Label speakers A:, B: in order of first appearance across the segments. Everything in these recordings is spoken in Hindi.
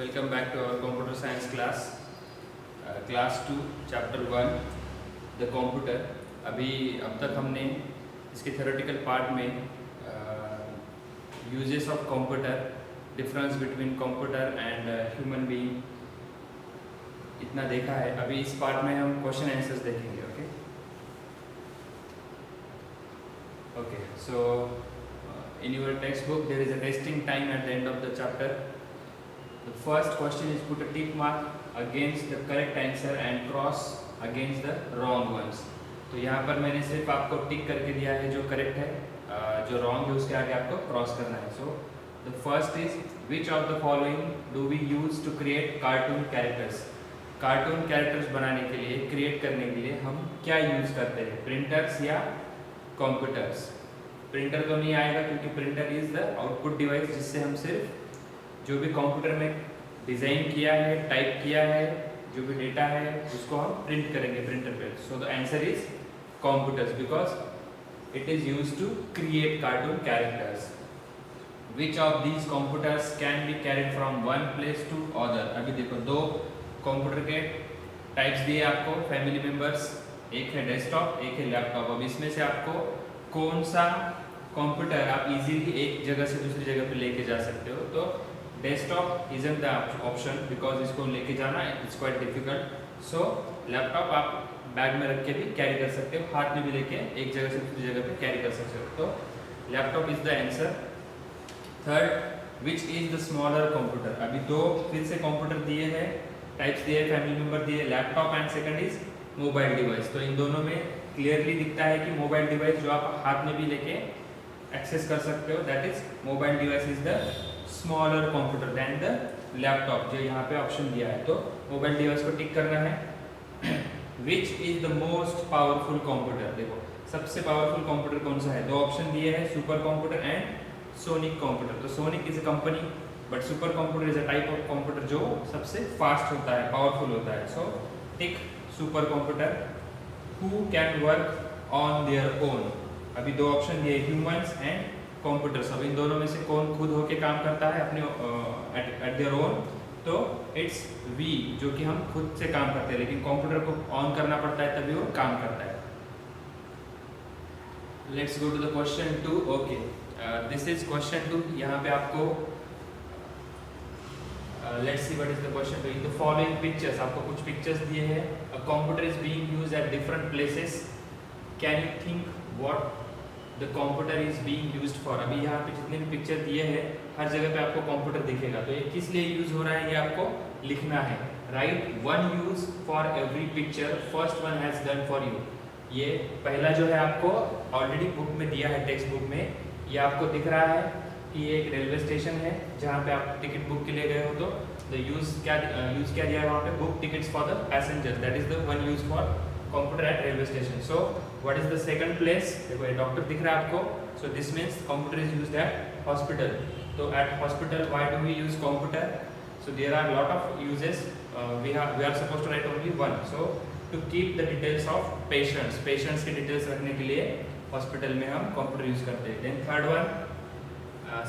A: Welcome back to our computer science class, class 2, chapter 1, the computer. अब तक हमने इसके theoretical part में uses of computer, difference between computer and human being इतना देखा है. अभी इस part में हम question answers देखेंगे. Okay, so in your textbook there is a testing time at the end of the chapter. The first question is put a tick mark against the correct answer and cross against the wrong ones. तो यहाँ पर मैंने सिर्फ आपको टिक करके दिया है जो करेक्ट है, जो रॉन्ग है उसके आगे आपको क्रॉस करना है. So the first is which of the following do we use to create cartoon characters. Cartoon characters बनाने के लिए, क्रिएट करने के लिए हम क्या यूज करते हैं, प्रिंटर्स या कंप्यूटर्स. प्रिंटर तो नहीं आएगा क्योंकि printer is the output device जिससे हम सिर्फ जो भी कंप्यूटर में डिज़ाइन किया है, टाइप किया है, जो भी डेटा है उसको हम प्रिंट करेंगे प्रिंटर पे. So the answer is computers because it is used to create cartoon characters. Which of these computers can be carried from one place to other. अभी देखो दो कंप्यूटर के टाइप्स दिए आपको, फैमिली मेंबर्स, एक है डेस्कटॉप, एक है लैपटॉप. अब इसमें से आपको कौन सा कंप्यूटर आप इजीली एक जगह से दूसरी जगह पे लेके जा सकते हो. तो desktop isn't the option because इसको लेके जाना it's quite difficult. So laptop आप बैग में रख के भी कैरी कर सकते हो, हाथ में भी लेके एक जगह से दूसरी जगह पे कैरी कर सकते हो. तो laptop is the answer. Third, which is the smaller computer. अभी दो फिर से कंप्यूटर दिए हैं, टाइप्स दिए, फैमिली मेंबर दिए, laptop and second is mobile device. तो इन दोनों में क्लियरली दिखता है कि मोबाइल डिवाइस जो आप हाथ में भी लेके एक्सेस कर सकते हो, that is mobile device is the smaller computer then the laptop, जो यहाँ पे ऑप्शन दिया है. तो मोबाइल डिवाइस को टिक करना है. Which is the most powerful computer. देखो सबसे पावरफुल कंप्यूटर कौन सा है, दो ऑप्शन दिए हैं, super computer and Sonic computer. तो Sonic is a company but super computer is a type of computer जो सबसे फास्ट होता है, पावरफुल होता है. So tick super computer. Who can work on their own. अभी दो ऑप्शन दिए, ह्यूमंस एंड कंप्यूटर्स. अब इन दोनों में से कौन खुद होके काम करता है अपने एट देयर ओन. तो इट्स वी, जो कि हम खुद से काम करते हैं, लेकिन कंप्यूटर को ऑन करना पड़ता है तभी वो काम करता है. Let's go to the question 2. Okay, this is question 2. यहाँ पे आपको let's see what is the question 2. In the following pictures, आपको कुछ पिक्चर्स दिए हैं. A computer is being used at different places. Can you think what the computer is being used for. अभी यहाँ पे जितने भी पिक्चर दिए हैं हर जगह पे आपको कंप्यूटर दिखेगा. तो ये किस लिए यूज हो रहा है ये आपको लिखना है. Right one use for every picture, first one has done for you. ये पहला जो है आपको ऑलरेडी बुक में दिया है, टेक्स्ट बुक में. ये आपको दिख रहा है कि ये एक रेलवे स्टेशन है जहाँ पे आप टिकट बुक के लिए गए हो. तो द यूज क्या दिया है वहाँ पे, book tickets for the passenger. That is the one use for computer at railway station. So what is the second place. देखो ये डॉक्टर दिख रहा है आपको. So this means computer is used at hospital. तो at hospital why do we use computer. So there are lot of uses. We are supposed to write only one. So to keep the details of patients के डिटेल्स रखने के लिए हॉस्पिटल में हम कंप्यूटर यूज करते हैं. Then third one,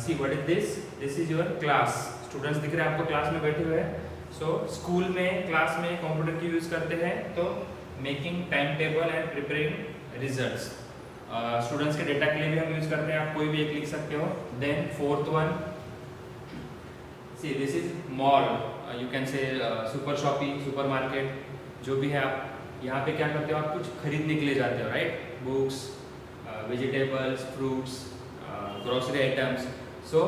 A: see what is this. This is your class. Students दिख रहे हैं आपको क्लास में बैठे हुए हैं. सो स्कूल में क्लास में कंप्यूटर की यूज करते हैं. तो making time table and preparing results. Students के डेटा के लिए भी हम यूज करते हैं, आप कोई भी एक लिख सकते हो. Then fourth one, see this is mall. You can say super shopping, super market, जो भी है. आप यहाँ पे क्या करते हो, आप कुछ खरीदने के लिए जाते हो, right. Books, vegetables, fruits, grocery items. So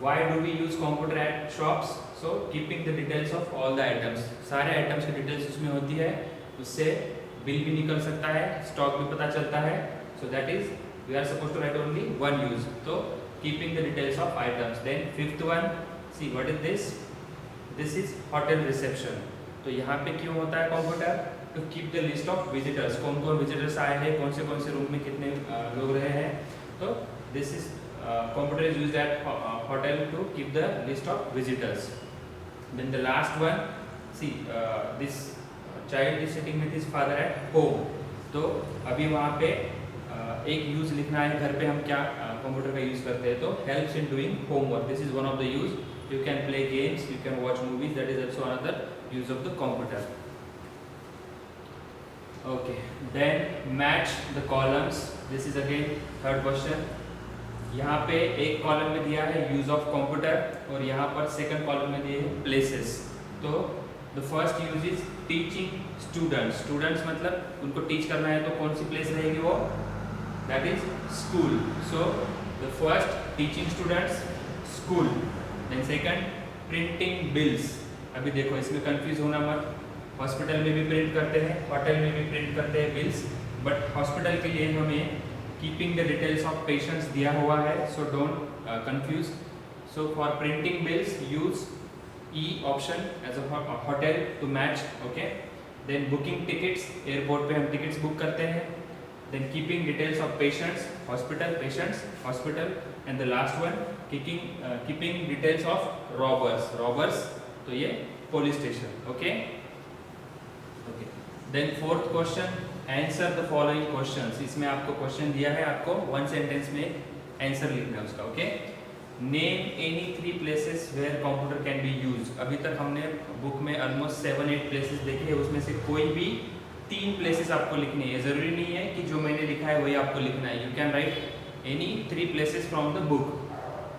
A: why do we use computer at shops. So keeping the details of all the items. सारे आइटम्स की डिटेल्स उसमें होती है, उससे बिल भी निकल सकता है, स्टॉक भी पता चलता है. So that is we are supposed to write only one use. तो keeping the details of items. Then fifth one, see what is this. This is hotel reception. तो यहाँ पे क्यों होता है computer, to keep the list of visitors. कौन कौन विजिटर्स आए हैं, कौन से रूम में कितने लोग रहे हैं. तो this is computer is used at hotel to keep the list of visitors. Then the last one, see this child is sitting with his father at home. तो अभी वहाँ पे एक यूज लिखना है, घर पे हम क्या कंप्यूटर का यूज करते हैं. तो helps in doing homework. This is one of the use You can play games, you can watch movies. That is also another use of the computer. Okay, then match the columns. This is again third question. यहाँ पे एक कॉलम में दिया है यूज ऑफ कंप्यूटर और यहाँ पर सेकंड कॉलम में दिए हैं प्लेसेस. तो the first use is teaching students. Students मतलब उनको टीच करना है तो कौन सी प्लेस रहेगी वो? That is school. So the first teaching students school. Then second printing bills. अभी देखो इसमें कंफ्यूज होना मत. हॉस्पिटल में भी प्रिंट करते हैं, होटल में भी प्रिंट करते हैं बिल्स, बट हॉस्पिटल के लिए हमें keeping the details of patients दिया हुआ है, so don't confuse. So for printing bills use E option as a hotel to match. Okay. Then booking tickets. Airport पे हम टिकट्स बुक करते हैं. Then keeping details of patients hospital, patients hospital. And the last one keeping details of robbers. Robbers तो ये police station. Okay. Then fourth question, answer the following questions. इसमें आपको क्वेश्चन दिया है, आपको वन सेंटेंस में आंसर लिखना है उसका. Okay. Name any 3 places where computer can be use. अभी तक हमने बुक में ऑलमोस्ट 7-8 प्लेसेस देखे हैं, उसमें से कोई भी 3 प्लेसेस आपको लिखने हैं. जरूरी नहीं है कि जो मैंने लिखा है वही आपको लिखना है. You can write any 3 places from the book.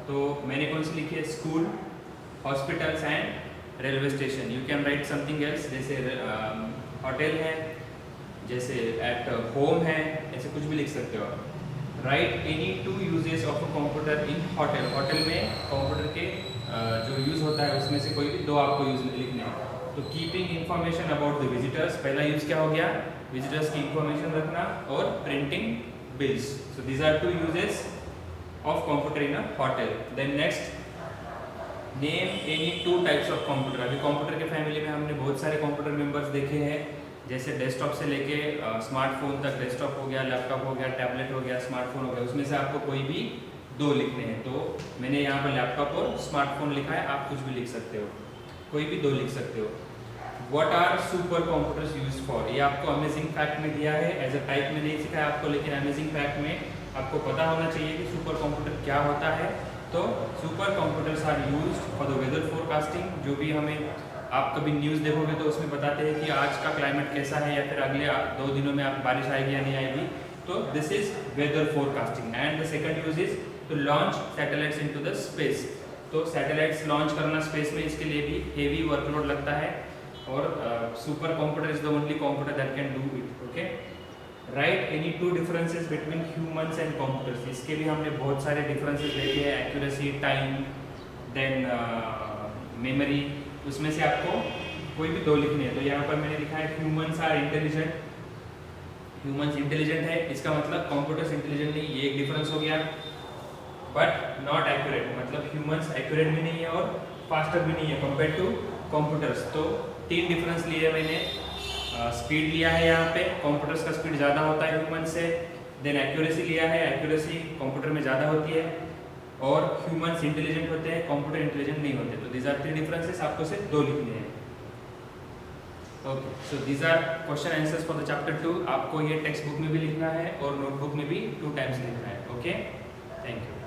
A: तो मैंने कौन सी लिखी है? School, hospitals and railway station. You can write something else, जैसे होटल है, जैसे एट होम है, ऐसे कुछ भी लिख सकते हो. Right any 2 uses of a computer in hotel. Hotel में कंप्यूटर के जो यूज़ होता है उसमें से कोई भी 2 आपको यूज लिखने हैं. तो keeping information about the visitors. पहला यूज क्या हो गया? विजिटर्स की इंफॉर्मेशन रखना. और printing bills. So these are 2 uses of computer in a hotel. Then next, name any 2 types of computer. अभी कंप्यूटर के फैमिली में हमने बहुत सारे कंप्यूटर मेंबर्स देखे हैं, जैसे डेस्कटॉप से लेके स्मार्टफोन तक. डेस्कटॉप हो गया, लैपटॉप हो गया, टैबलेट हो गया, स्मार्टफोन हो गया. उसमें से आपको कोई भी 2 लिखने हैं. तो मैंने यहाँ पर लैपटॉप और स्मार्टफोन लिखा है, आप कुछ भी लिख सकते हो, कोई भी 2 लिख सकते हो. What are super computers use for. ये आपको अमेजिंग फैक्ट में दिया है. एज अ टाइप में नहीं सिखाया आपको, लेकिन अमेजिंग फैक्ट में आपको पता होना चाहिए कि सुपर कंप्यूटर क्या होता है. तो super computers are used for the weather forecasting. जो भी हमें, आप कभी न्यूज़ देखोगे तो उसमें बताते हैं कि आज का क्लाइमेट कैसा है, या फिर अगले 2 दिनों में आप बारिश आएगी या नहीं आएगी. तो this is weather forecasting. And the second use is to launch satellites into the space. तो सैटेलाइट्स लॉन्च करना स्पेस में, इसके लिए भी हेवी वर्कलोड लगता है, और super computer is the only computer that can do it. Okay. Write any 2 differences between humans and computers. इसके भी हमने बहुत सारे डिफरेंसेस देखे हैं. Accuracy, time, then memory. उसमें से आपको कोई भी 2 लिखने हैं. तो यहाँ पर मैंने लिखा है humans are intelligent. Humans intelligent है, इसका मतलब कंप्यूटर्स इंटेलिजेंट नहीं. ये एक डिफरेंस हो गया. बट नॉट एक्यूरेट, मतलब ह्यूमंस एक्यूरेट भी नहीं है और फास्टर भी नहीं है कंपेयर टू कंप्यूटर्स. तो 3 डिफरेंस लिए मैंने. स्पीड लिया है यहाँ पे, कंप्यूटर्स का स्पीड ज़्यादा होता है ह्यूमन से. देन एक्यूरेसी लिया है, एक्यूरेसी कंप्यूटर में ज़्यादा होती है. और ह्यूमंस इंटेलिजेंट होते हैं, कंप्यूटर इंटेलिजेंट नहीं होते. तो दीज आर 3 डिफरेंसेस. आपको सिर्फ 2 लिखने हैं. Okay. So these are question answers for the chapter 2. आपको ये टेक्स्ट बुक में भी लिखना है और नोटबुक में भी 2 टाइम्स लिखना है. ओके. Thank you.